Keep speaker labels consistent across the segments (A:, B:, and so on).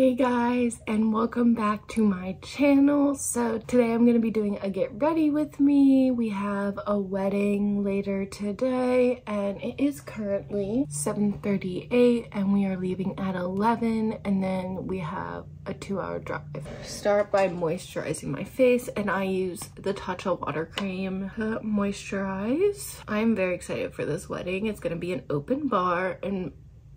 A: Hey guys, and welcome back to my channel. So today I'm going to be doing a get ready with me. We have a wedding later today and it is currently 7:38 and we are leaving at 11, and then we have a 2-hour drive. Start by moisturizing my face, and I use the Tatcha water cream to moisturize. I'm very excited for this wedding. It's going to be an open bar, and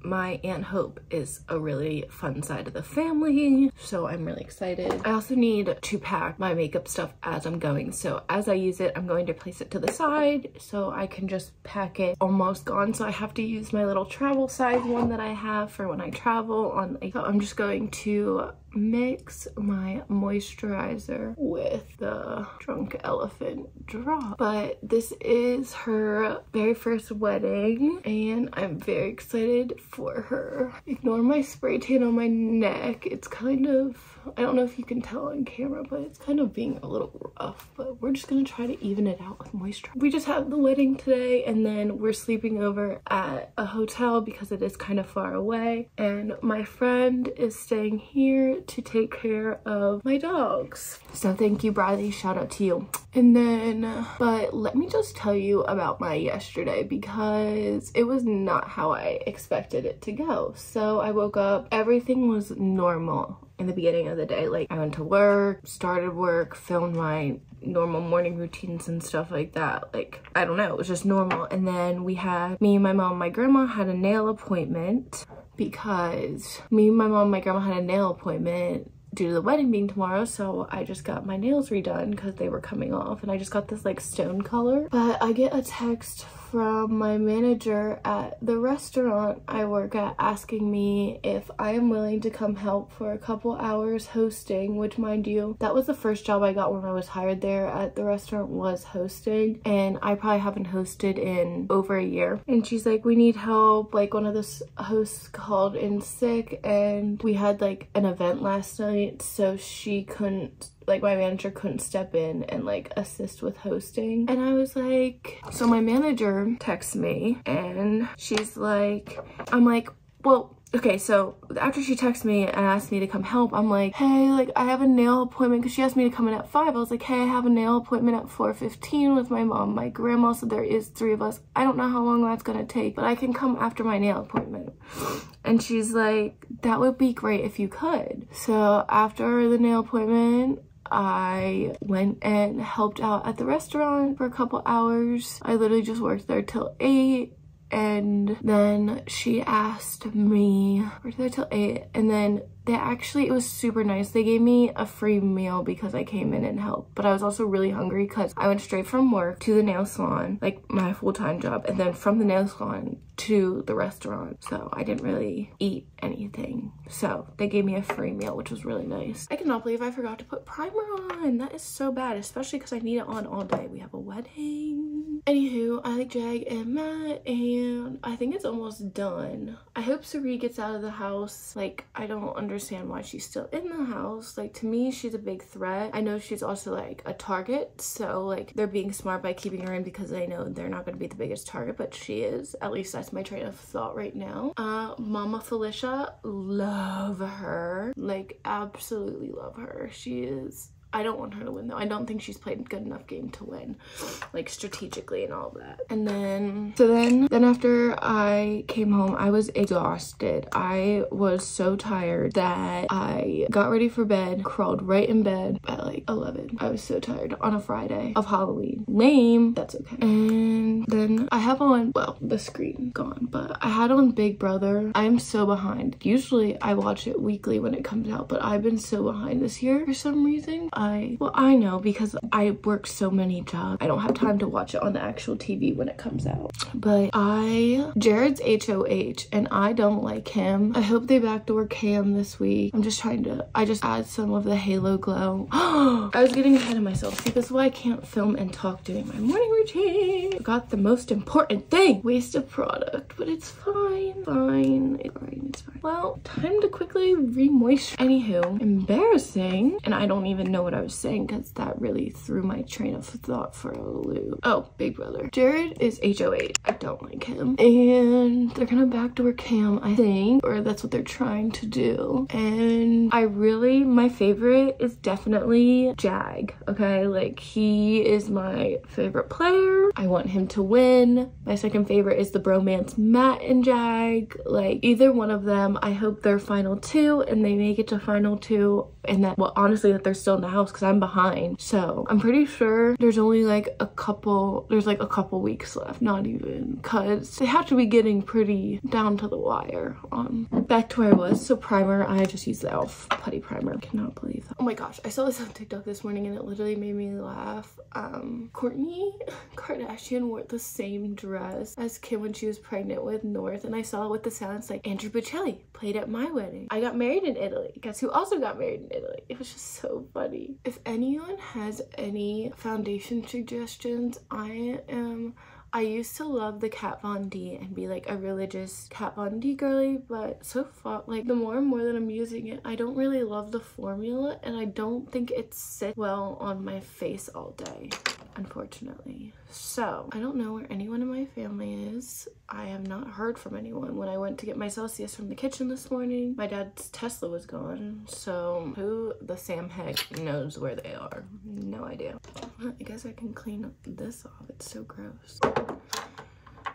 A: my Aunt Hope is a really fun side of the family, so I'm really excited. I also need to pack my makeup stuff as I'm going, so as I use it, I'm going to place it to the side so I can just pack it almost gone. So I have to use my little travel size one that I have for when I travel on. So I'm just going to mix my moisturizer with the Drunk Elephant drop. But this is her very first wedding and I'm very excited for her. Ignore my spray tan on my neck. It's kind of, I don't know if you can tell on camera, but it's kind of being a little rough, but we're just gonna try to even it out with moisture. We just had the wedding today and then we're sleeping over at a hotel because it is kind of far away, and my friend is staying here to take care of my dogs. So thank you, Bradley, shout out to you. And then, but let me just tell you about my yesterday because it was not how I expected it to go. So I woke up, everything was normal in the beginning of the day. Like, I went to work, started work, filmed my normal morning routines and stuff like that. Like, I don't know, it was just normal. And then we had, me and my mom and my grandma had a nail appointment because me and my mom and my grandma had a nail appointment due to the wedding being tomorrow. So I just got my nails redone because they were coming off, and I just got this like stone color. But I get a text from my manager at the restaurant I work at asking me if I am willing to come help for a couple hours hosting, which, mind you, that was the first job I got when I was hired there at the restaurant, was hosting, and I probably haven't hosted in over a year. And she's like, we need help, like one of the hosts called in sick and we had like an event last night, so she couldn't, like my manager couldn't step in and like assist with hosting. And I was like, so my manager texts me and she's like, I'm like, well, okay, so after she texted me and asked me to come help, I'm like, hey, like I have a nail appointment, because she asked me to come in at 5. I was like, hey, I have a nail appointment at 4:15 with my mom, my grandma, so there is 3 of us. I don't know how long that's gonna take, but I can come after my nail appointment. And she's like, that would be great if you could. So after the nail appointment, I went and helped out at the restaurant for a couple hours. I literally just worked there till 8. And then she asked me, worked there till 8, and then it was super nice. They gave me a free meal because I came in and helped, but I was also really hungry because I went straight from work to the nail salon, like my full-time job, and then from the nail salon to the restaurant, so I didn't really eat anything. So they gave me a free meal, which was really nice. I cannot believe I forgot to put primer on. That is so bad, especially because I need it on all day. We have a wedding. Anywho, I like Jag and Matt, and I think it's almost done. I hope Sari gets out of the house. Like, I don't understand why she's still in the house. Like, to me, she's a big threat. I know she's also like a target, so like they're being smart by keeping her in because they know they're not going to be the biggest target, but she is. At least that's my train of thought right now. Mama Felicia, love her, like absolutely love her. She is, I don't want her to win though. I don't think she's played a good enough game to win, like strategically and all that. And then, so then after I came home, I was exhausted. I was so tired that I got ready for bed, crawled right in bed at like 11. I was so tired on a Friday of Halloween. Lame, that's okay. And then I have on, well, the screen gone, but I had on Big Brother. I am so behind. Usually I watch it weekly when it comes out, but I've been so behind this year for some reason. I know because I work so many jobs, I don't have time to watch it on the actual TV when it comes out. But Jared's HOH and I don't like him. I hope they backdoor Cam this week. I just add some of the Halo glow. I was getting ahead of myself. See, this is why I can't film and talk during my morning routine. Forgot the most important thing. Waste of product, but it's fine. It's fine. Well, time to quickly re-moisturize. Anywho, embarrassing. And I don't even know what I was saying because that really threw my train of thought for a loop. Oh, Big Brother. Jared is HO8. I don't like him. And they're gonna backdoor Cam, I think, or that's what they're trying to do. And my favorite is definitely Jag, okay? Like, he is my favorite player. I want him to win. My second favorite is the bromance Matt and Jag. Like, either one of them, I hope they're final two and they make it to final two, and that, well, honestly, that they're still in the house because I'm behind. So I'm pretty sure there's only like a couple weeks left, not even, because they have to be getting pretty down to the wire. Back to where I was. So primer, I just used the e.l.f. putty primer. Cannot believe that. Oh my gosh, I saw this on TikTok this morning and it literally made me laugh. Kourtney Kardashian wore the same dress as Kim when she was pregnant with North, and I saw it with the sounds like Andrew Bocelli played at my wedding. I got married in Italy. Guess who also got married in Italy? It was just so funny. If anyone has any foundation suggestions, I used to love the Kat Von D and be like a religious Kat Von D girly, but so far, like, the more and more that I'm using it, I don't really love the formula, and I don't think it sits well on my face all day, unfortunately. So I don't know where anyone in my family is. I have not heard from anyone. When I went to get my Celsius from the kitchen this morning, my dad's Tesla was gone, so who the Sam heck knows where they are? No idea. I guess I can clean this off. It's so gross.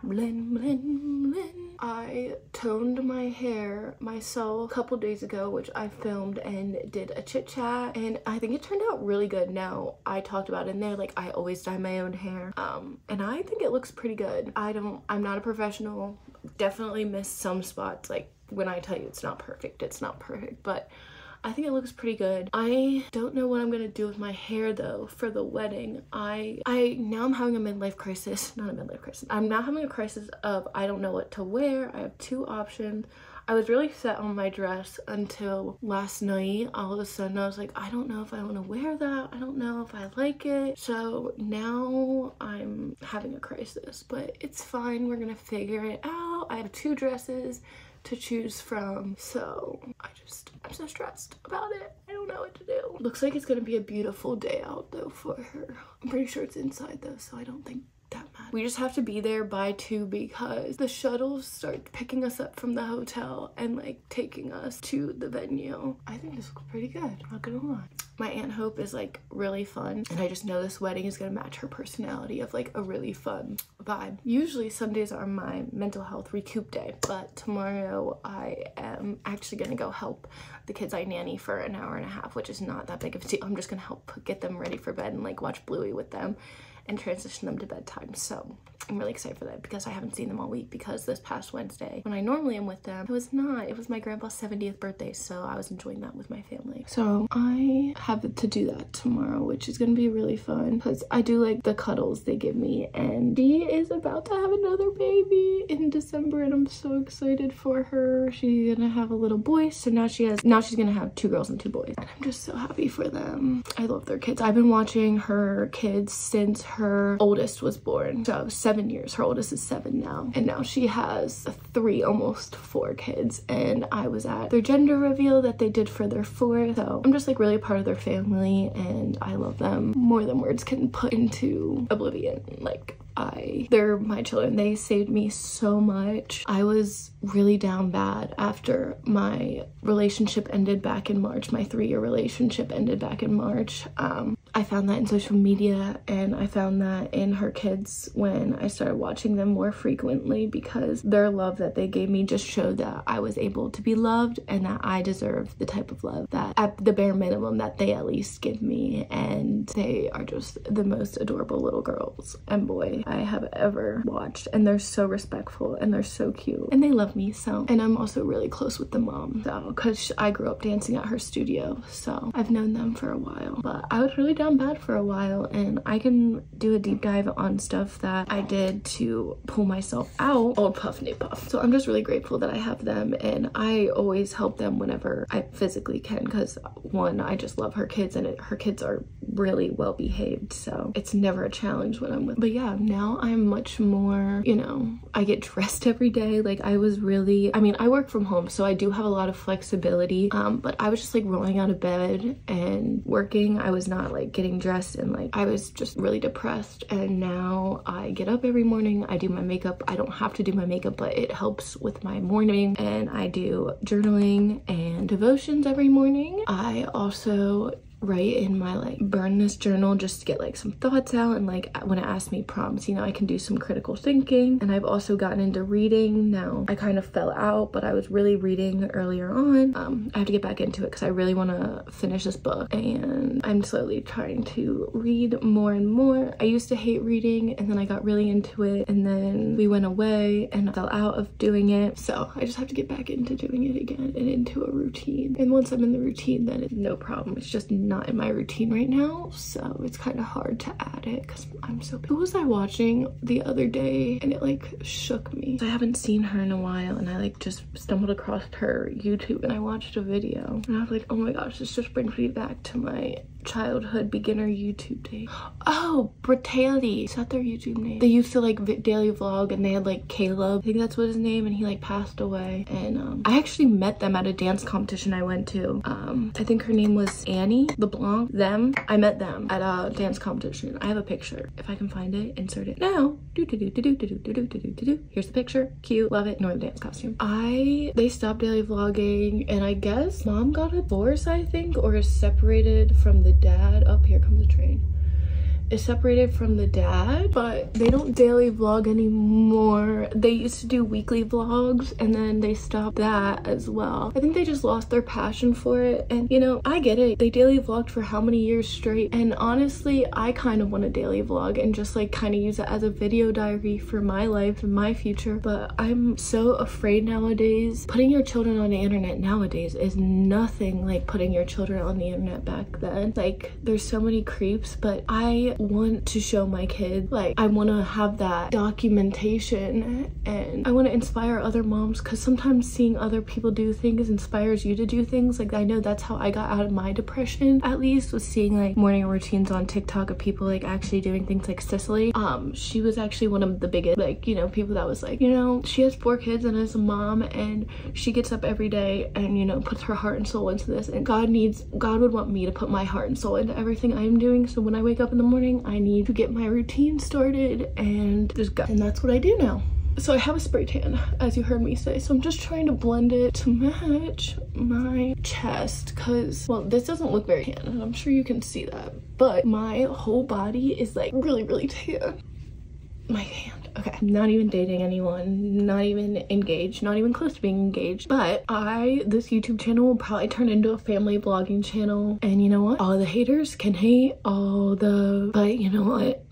A: Blend, blend, blend. I toned my hair myself a couple days ago, which I filmed and did a chit chat, and I think it turned out really good. Now, I talked about in there, like, I always dye my own hair, and I think it looks pretty good. I'm not a professional. Definitely missed some spots. Like, when I tell you it's not perfect, it's not perfect, but I think it looks pretty good. I don't know what I'm gonna do with my hair though for the wedding. Now I'm having a midlife crisis. Not a midlife crisis. I'm now having a crisis of I don't know what to wear. I have two options. I was really set on my dress until last night. All of a sudden I was like, I don't know if I want to wear that. I don't know if I like it. So now I'm having a crisis, but it's fine. We're gonna figure it out. I have two dresses to choose from, so I'm so stressed about it. I don't know what to do. Looks like it's gonna be a beautiful day out though for her. I'm pretty sure it's inside though, so I don't think that matters. We just have to be there by 2 because the shuttles start picking us up from the hotel and like taking us to the venue. I think this looks pretty good, not gonna lie. My Aunt Hope is like really fun, and I just know this wedding is gonna match her personality of like a really fun vibe. Usually Sundays are my mental health recoup day, but tomorrow I am actually gonna go help the kids I nanny for an hour and a half, which is not that big of a deal. I'm just gonna help get them ready for bed and like watch Bluey with them and transition them to bedtime. So I'm really excited for that because I haven't seen them all week, because this past Wednesday when I normally am with them, it was my grandpa's 70th birthday, so I was enjoying that with my family. So I have to do that tomorrow, which is gonna be really fun because I do like the cuddles they give me, and she is about to have another baby in December and I'm so excited for her. She's gonna have a litnow boy, so now she's gonna have 2 girls and 2 boys, and I'm just so happy for them. I love their kids. I've been watching her kids since her oldest was born, so 7 years. Her oldest is 7 now, and now she has 3, almost 4 kids, and I was at their gender reveal that they did for their 4th, so I'm just like really a part of their family, and I love them more than words can put into oblivion. Like, they're my children. They saved me so much. I was really down bad after my relationship ended back in March. My 3-year relationship ended back in March. I found that in social media, and I found that in her kids when I started watching them more frequently, because their love that they gave me just showed that I was able to be loved and that I deserve the type of love that, at the bare minimum, that they at least give me. And they are just the most adorable little girls and boy I have ever watched, and they're so respectful and they're so cute and they love me. So, and I'm also really close with the mom, so because I grew up dancing at her studio, so I've known them for a while. But I was really down bad for a while, and I can do a deep dive on stuff that I did to pull myself out. Old Puff, New Puff. So I'm just really grateful that I have them, and I always help them whenever I physically can, because one, I just love her kids, and her kids are really well behaved, so it's never a challenge when I'm with. But yeah, now I'm much more, you know, I get dressed every day. Like I was really, I mean, I work from home, so I do have a lot of flexibility, but I was just like rolling out of bed and working. I was not like getting dressed, and like I was just really depressed. And now I get up every morning, I do my makeup. I don't have to do my makeup, but it helps with my morning, and I do journaling and devotions every morning. I also write in my like burn this journal just to get like some thoughts out, and like when it asks me prompts, you know, I can do some critical thinking. And I've also gotten into reading now. I kind of fell out, but I was really reading earlier on. I have to get back into it because I really want to finish this book, and I'm slowly trying to read more and more. I used to hate reading, and then I got really into it, and then we went away and I fell out of doing it, so I just have to get back into doing it again and into a routine. And once I'm in the routine, then it's no problem. It's just not in my routine right now, so it's kind of hard to add it because I'm so busy. Who was I watching the other day and it like shook me? I haven't seen her in a while, and I like just stumbled across her YouTube and I watched a video, and I was like, oh my gosh, this just brings me back to my childhood beginner YouTube day. Oh, Brutality. Is that their YouTube name? They used to like daily vlog, and they had like Caleb, I think that's what his name, and he like passed away. And I actually met them at a dance competition I went to. I think her name was Annie LeBlanc. I met them at a dance competition. I have a picture. If I can find it, insert it now. Here's the picture. Cute. Love it. Ignore the dance costume. They stopped daily vlogging, and I guess mom got a divorce, I think, or is separated from the dad. Up here comes the train. Is separated from the dad, but they don't daily vlog anymore. They used to do weekly vlogs, and then they stopped that as well. I think they just lost their passion for it, and you know, I get it. They daily vlogged for how many years straight, and honestly, I kind of want to daily vlog and just like kind of use it as a video diary for my life and my future. But I'm so afraid nowadays. Putting your children on the internet nowadays is nothing like putting your children on the internet back then. Like, there's so many creeps, but I want to show my kids, like, I want to have that documentation, and I want to inspire other moms, because sometimes seeing other people do things inspires you to do things. Like, I know that's how I got out of my depression, at least, was seeing like morning routines on TikTok of people like actually doing things. Like Cicely, she was actually one of the biggest, like, you know, people that was like, you know, she has 4 kids and is a mom, and she gets up every day and, you know, puts her heart and soul into this, and God would want me to put my heart and soul into everything I'm doing. So when I wake up in the morning, I need to get my routine started and just go. And that's what I do now. So I have a spray tan, as you heard me say. So I'm just trying to blend it to match my chest, because, well, this doesn't look very tan, and I'm sure you can see that. But my whole body is like really, really tan. My hand. Okay, not even dating anyone, not even engaged, not even close to being engaged, but this YouTube channel will probably turn into a family vlogging channel. And you know what? All the haters can hate, but you know what?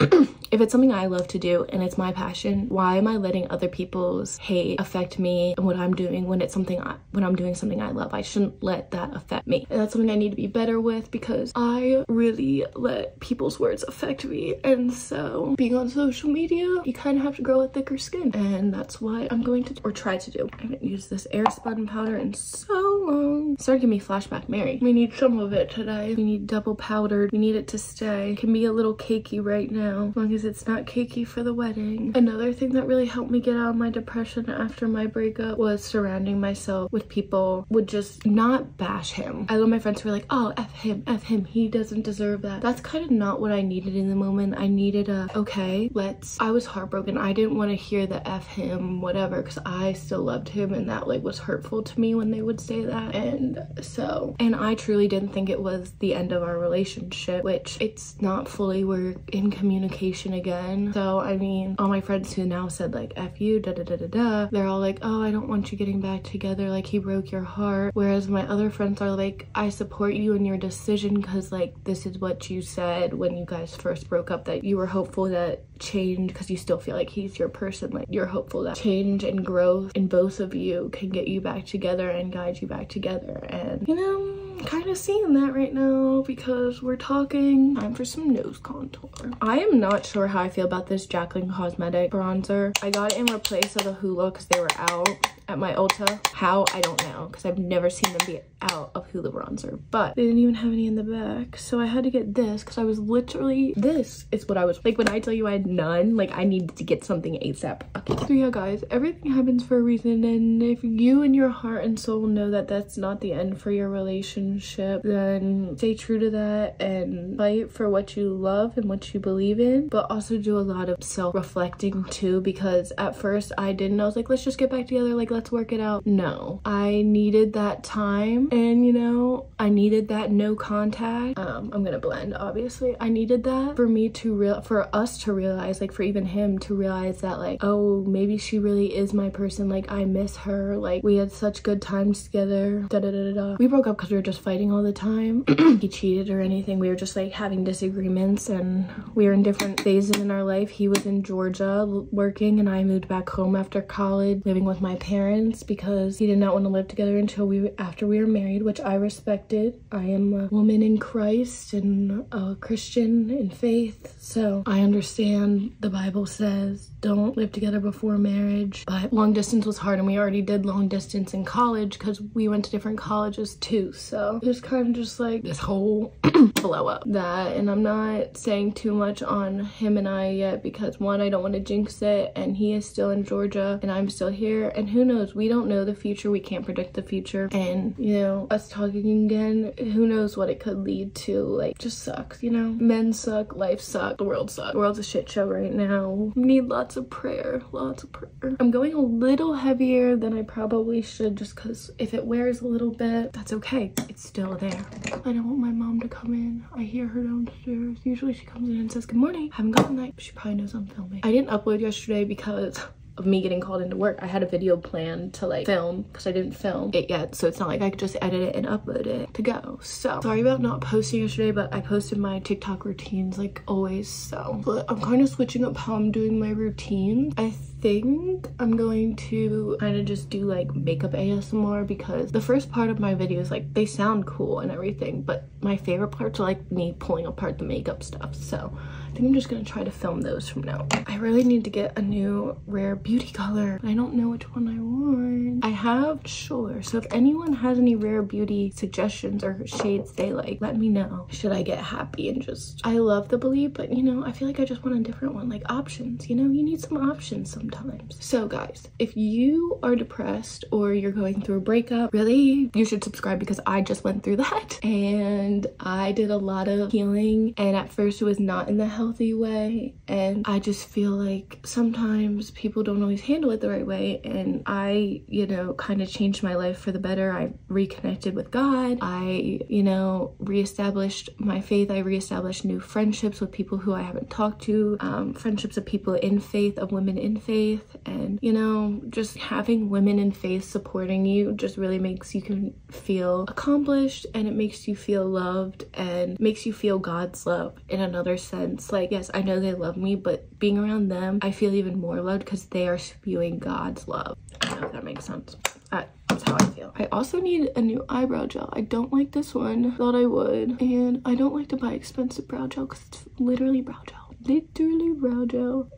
A: If it's something I love to do and it's my passion, why am I letting other people's hate affect me and what I'm doing when I'm doing something I love? I shouldn't let that affect me. And that's something I need to be better with, because I really let people's words affect me. And so being on social media, you kind of have to grow a thicker skin, and that's what I'm going to or try to do. I haven't used this air spun powder in so long. It started giving me flashback Mary. We need some of it today. We need double powdered. We need it to stay. It can be a little cakey right now, as long as it's not cakey for the wedding. Another thing that really helped me get out of my depression after my breakup was surrounding myself with people would just not bash him. I love my friends who were like, oh, F him, he doesn't deserve that. That's kind of not what I needed in the moment. I needed I was heartbroken. I didn't want to hear the F him, whatever, because I still loved him, and that like was hurtful to me when they would say that. And I truly didn't think it was the end of our relationship, which it's not fully. We're in communication again. So I mean, all my friends who now said like F you, they're all like, oh, I don't want you getting back together, like he broke your heart. Whereas my other friends are like, I support you in your decision, because like this is what you said when you guys first broke up, that you were hopeful that change, because you still feel like he's your person, like you're hopeful that change and growth in both of you can get you back together and guide you back together. And you know, kind of seeing that right now because we're talking. Time for some nose contour. I am not sure how I feel about this Jacqueline Cosmetic bronzer. I got it in replace of the Hoola because they were out at my Ulta. How, I don't know, because I've never seen them be out of Hoola bronzer, but they didn't even have any in the back, so I had to get this because I was literally, this is what I was like when I tell you I had none, like I needed to get something ASAP. Okay, so yeah guys, everything happens for a reason, and if you in your heart and soul know that that's not the end for your relationship, then stay true to that and fight for what you love and what you believe in, but also do a lot of self-reflecting too, because at first I didn't. I was like, let's just get back together, like let's work it out. No, I needed that time, and you know, I needed that no contact. I'm gonna blend, obviously. I needed that for me to for us to realize, like for even him to realize that like, oh, maybe she really is my person, like I miss her, like we had such good times together, da da da da da. We broke up because we were just fighting all the time. He cheated or anything, we were just like having disagreements, and we were in different phases in our life. He was in Georgia working, and I moved back home after college, living with my parents because he did not want to live together until after we were married, which I respected. I am a woman in Christ and a Christian in faith, so I understand the Bible says don't live together before marriage, but long distance was hard, and we already did long distance in college because we went to different colleges too, so it was kind of just like this whole blow up that. And I'm not saying too much on him and I yet because one, I don't want to jinx it, and he is still in Georgia and I'm still here, and who knows, we don't know the future, we can't predict the future, and you know, us talking again, who knows what it could lead to. Like, just sucks, you know. Men suck, life sucks, the world sucks. The world's a shit show right now. We need lots of prayer, lots of prayer. I'm going a little heavier than I probably should just because if it wears a little bit, that's okay, it's still there. I don't want my mom to come in. I hear her downstairs. Usually she comes in and says good morning, haven't gotten that. She probably knows I'm filming. I didn't upload yesterday because of me getting called into work. I had a video planned to like film because I didn't film it yet, so it's not like I could just edit it and upload it to go. So sorry about not posting yesterday, but I posted my TikTok routines like always. So but I'm kind of switching up how I'm doing my routines. I think I'm going to kind of just do like makeup ASMR because the first part of my videos, like they sound cool and everything, but my favorite parts are like me pulling apart the makeup stuff. So I think I'm just gonna try to film those from now on. I really need to get a new Rare Beauty color. I don't know which one I want. I have, sure. So if anyone has any Rare Beauty suggestions or shades they like, let me know. Should I get happy and just, I love the Believe, but you know, I feel like I just want a different one, like options, you know, you need some options sometimes. So guys, if you are depressed or you're going through a breakup, really, you should subscribe because I just went through that and I did a lot of healing, and at first it was not in the healthy way, and I just feel like sometimes people don't always handle it the right way, and I, you know, kind of changed my life for the better. I reconnected with God. I, you know, reestablished my faith. I reestablished new friendships with people who I haven't talked to, friendships of people in faith, of women in faith, and you know, just having women in faith supporting you just really makes you feel accomplished, and it makes you feel loved and makes you feel God's love in another sense. Like, yes, I know they love me, but being around them, I feel even more loved because they are spewing God's love. I don't know if that makes sense. That's how I feel. I also need a new eyebrow gel. I don't like this one. Thought I would. And I don't like to buy expensive brow gel because it's literally brow gel. Literally brow gel.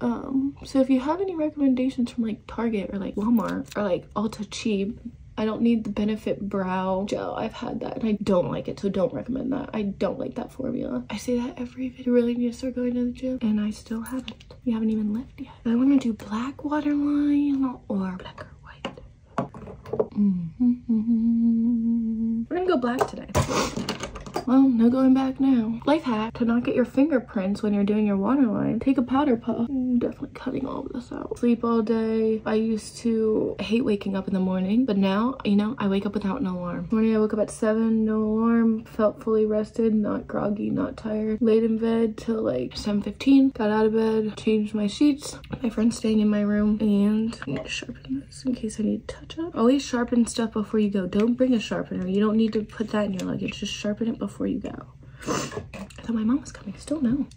A: So if you have any recommendations from like Target or like Walmart or like Ulta Cheap, I don't need the Benefit brow gel. I've had that and I don't like it, so don't recommend that. I don't like that formula. I say that every video. I really need to start going to the gym and I still haven't. We haven't even left yet. I want to do black waterline or black or white. We're gonna go black today. Well, no going back now. Life hack to not get your fingerprints when you're doing your waterline. Take a powder puff. I'm definitely cutting all of this out. Sleep all day. I used to hate waking up in the morning, but now, you know, I wake up without an alarm. Morning I woke up at 7, no alarm, felt fully rested, not groggy, not tired. Laid in bed till like 7:15. Got out of bed, changed my sheets. My friend's staying in my room, and I need to sharpen this in case I need to touch up. Always sharpen stuff before you go. Don't bring a sharpener. You don't need to put that in your luggage. Just sharpen it before you go. I thought my mom was coming. Still no.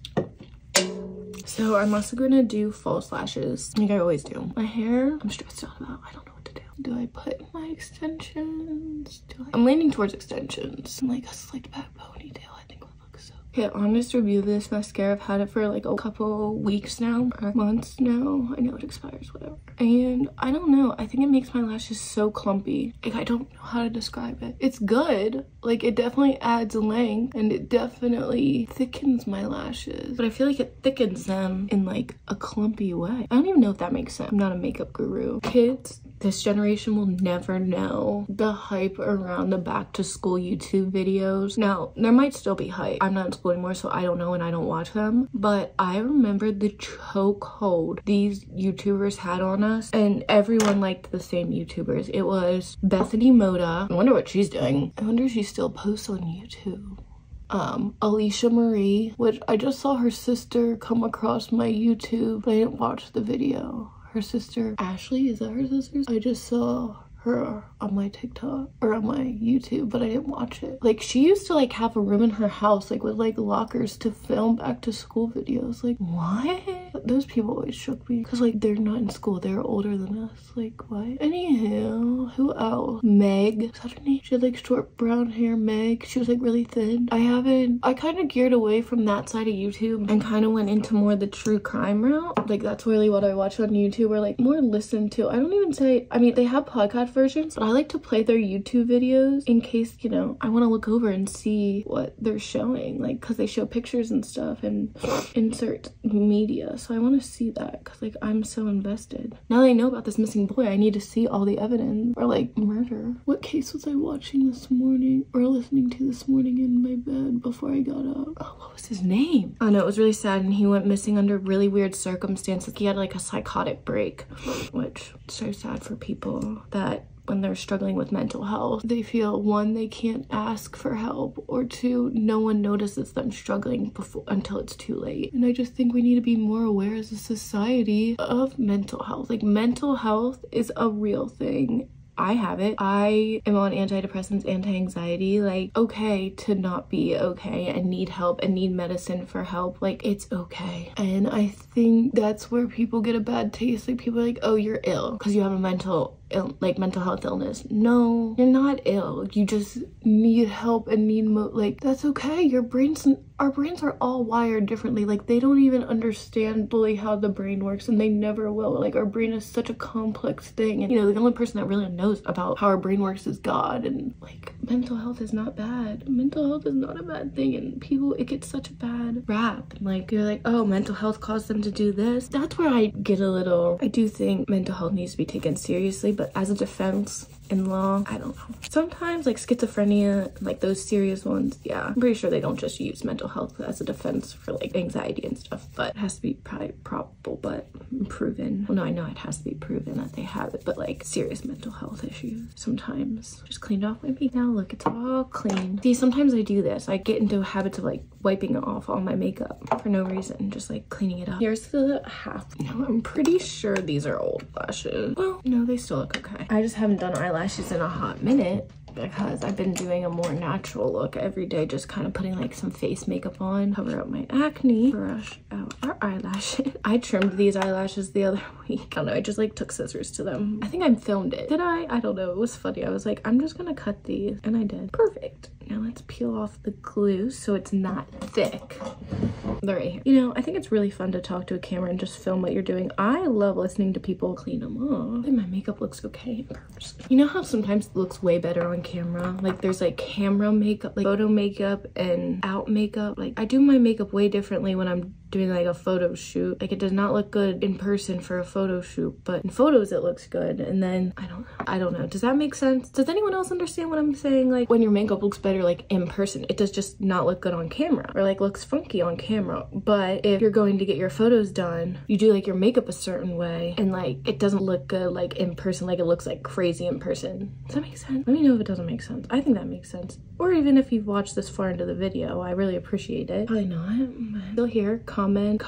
A: So I'm also gonna do false lashes like I always do. My hair, I'm stressed out about. I don't know what to do. Do I put my extensions? I'm leaning towards extensions. And like a slicked back ponytail, I think would look so. Okay, honest review of this mascara. I've had it for like a couple weeks now, or months now. I know it expires, whatever. And I don't know, I think it makes my lashes so clumpy. Like, I don't know how to describe it. It's good. Like, it definitely adds length and it definitely thickens my lashes. But I feel like it thickens them in like a clumpy way. I don't even know if that makes sense. I'm not a makeup guru. Kids this generation will never know the hype around the back to school YouTube videos. Now, there might still be hype. I'm not in school anymore, so I don't know and I don't watch them. But I remember the chokehold these YouTubers had on us, and everyone liked the same YouTubers. It was Bethany Moda. I wonder what she's doing. I wonder if she still posts on YouTube. Alicia Marie, which I just saw her sister come across my YouTube, but I didn't watch the video. Her sister, Ashley, is that her sister? I just saw her on my TikTok or on my YouTube, but I didn't watch it. Like, she used to like have a room in her house like with like lockers to film back to school videos. Like, what? Those people always shook me because like they're not in school, they're older than us. Like, what? Anywho, who else? Meg, is that her name? She had like short brown hair. Meg, she was like really thin. I kind of geared away from that side of YouTube and kind of went into more the true crime route. Like, that's really what I watch on YouTube, or like more listened to. I don't even say, I mean, they have podcast versions, but I like to play their YouTube videos in case, you know, I want to look over and see what they're showing, like, because they show pictures and stuff and insert media, so I want to see that because like I'm so invested. Now that I know about this missing boy, I need to see all the evidence, or like murder. What case was I watching this morning or listening to this morning in my bed before I got up? Oh, what was his name? Oh no, it was really sad, and he went missing under really weird circumstances. He had like a psychotic break, which is so sad for people that when they're struggling with mental health, they feel, one, they can't ask for help, or two, no one notices them struggling until it's too late. And I just think we need to be more aware as a society of mental health. Like, mental health is a real thing. I have it. I am on antidepressants, anti-anxiety. Like, okay to not be okay and need help and need medicine for help. Like, it's okay. And I think that's where people get a bad taste. Like, people are like, oh, you're ill because you have a mental health illness. No, you're not ill. You just need help and need like, that's okay. Our brains are all wired differently. Like, they don't even understand fully how the brain works, and they never will. Like, our brain is such a complex thing, and you know, the only person that really knows about how our brain works is God. And like, mental health is not bad. Mental health is not a bad thing, and people, it gets such a bad rap. Like, you're like, oh, mental health caused them to do this. That's where I get a little, I do think mental health needs to be taken seriously, but as a defense in law, I don't know. Sometimes like schizophrenia, like those serious ones, yeah, I'm pretty sure they don't just use mental health as a defense for like anxiety and stuff, but it has to be probably probable, but proven. Well, no, I know it has to be proven that they have it, but like serious mental health issues sometimes. Just cleaned off my makeup. Now look, it's all clean. See, sometimes I do this. I get into habits of like wiping off all my makeup for no reason, just like cleaning it up. Here's the half. Now, I'm pretty sure these are old lashes. Well, no, they still look okay. I just haven't done eyelashes in a hot minute because I've been doing a more natural look every day, just kind of putting like some face makeup on, cover up my acne, brush out our eyelashes. I trimmed these eyelashes the other week. I don't know, I just like took scissors to them. I think I filmed it. Did I? I don't know, it was funny. I was like, I'm just gonna cut these, and I did. Perfect. Now let's peel off the glue so it's not thick. They're right here. You know, I think it's really fun to talk to a camera and just film what you're doing. I love listening to people clean them off. I think my makeup looks okay in person. You know how sometimes it looks way better on camera? Like, there's like camera makeup, like photo makeup and out makeup. Like, I do my makeup way differently when I'm doing like a photo shoot. Like, it does not look good in person for a photo shoot, but in photos it looks good. And then I don't know, does that make sense? Does anyone else understand what I'm saying? Like, when your makeup looks better like in person, it does just not look good on camera, or like looks funky on camera. But if you're going to get your photos done, you do like your makeup a certain way, and like it doesn't look good like in person, like it looks like crazy in person. Does that make sense? Let me know if it doesn't make sense. I think that makes sense. Or even if you've watched this far into the video, I really appreciate it. Probably not. Still here. Comment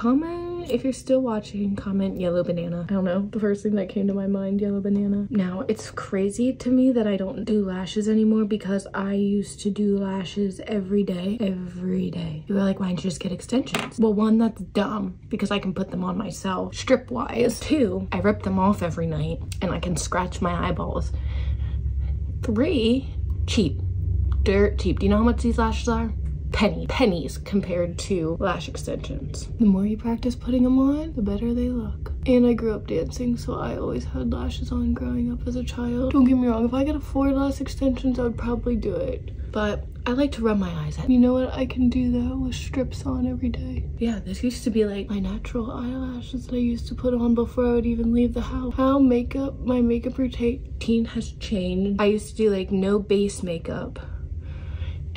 A: comment if you're still watching. Comment yellow banana. I don't know, the first thing that came to my mind, yellow banana. Now it's crazy to me that I don't do lashes anymore because I used to do lashes every day. You were like, why don't you just get extensions? Well, one, that's dumb because I can put them on myself strip wise. Two, I rip them off every night and I can scratch my eyeballs. Three, cheap, dirt cheap. Do you know how much these lashes are? Pennies compared to lash extensions. The more you practice putting them on, the better they look. And I grew up dancing, so I always had lashes on growing up as a child. Don't get me wrong, if I could afford lash extensions, I would probably do it. But I like to rub my eyes out. You know what I can do though with strips on every day? Yeah, this used to be like my natural eyelashes that I used to put on before I would even leave the house. How my makeup routine has changed. I used to do like no base makeup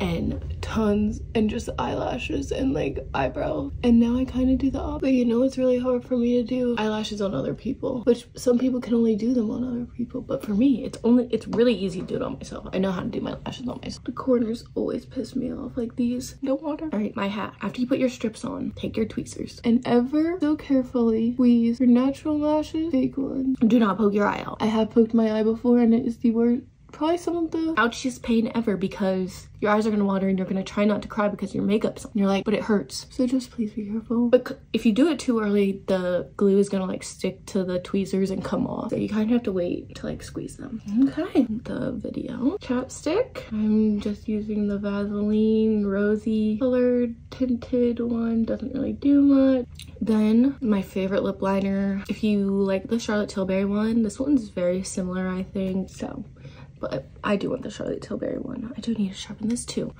A: and tons and just eyelashes and like eyebrows, and now I kind of do the opposite. But you know, it's really hard for me to do eyelashes on other people, which some people can only do them on other people, but for me it's really easy to do it on myself. I know how to do my lashes on myself. The corners always piss me off, like these. No water. All right, my hack. After you put your strips on, take your tweezers and ever so carefully squeeze your natural lashes, fake ones. Do not poke your eye out. I have poked my eye before and it is the worst. Probably some of the ouchiest pain ever because your eyes are gonna water and you're gonna try not to cry because your makeup's on. You're like, but it hurts. So just please be careful. But if you do it too early, the glue is gonna like stick to the tweezers and come off. So you kind of have to wait to like squeeze them. Okay, the video. Chapstick. I'm just using the Vaseline rosy colored tinted one. Doesn't really do much. Then my favorite lip liner. If you like the Charlotte Tilbury one, this one's very similar, I think. So. But I do want the Charlotte Tilbury one. I do need to sharpen this too.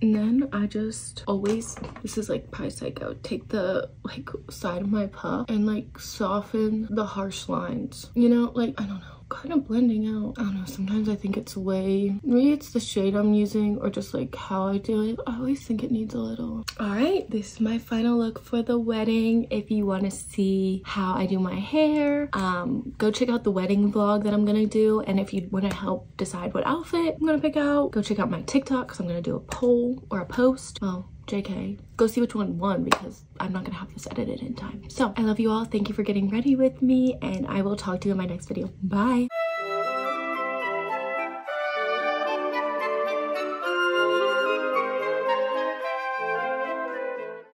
A: And then I just always, this is like pie psycho, take the like side of my puff and like soften the harsh lines. You know, like, I don't know, kind of blending out. I don't know, sometimes I think it's maybe it's the shade I'm using or just like how I do it. I always think it needs a little. All right, this is my final look for the wedding. If you want to see how I do my hair, go check out the wedding vlog that I'm gonna do. And if you want to help decide what outfit I'm gonna pick out, go check out my TikTok because I'm gonna do a poll or a post. Well, JK, go see which one won because I'm not gonna have this edited in time. So I love you all. Thank you for getting ready with me and I will talk to you in my next video. Bye.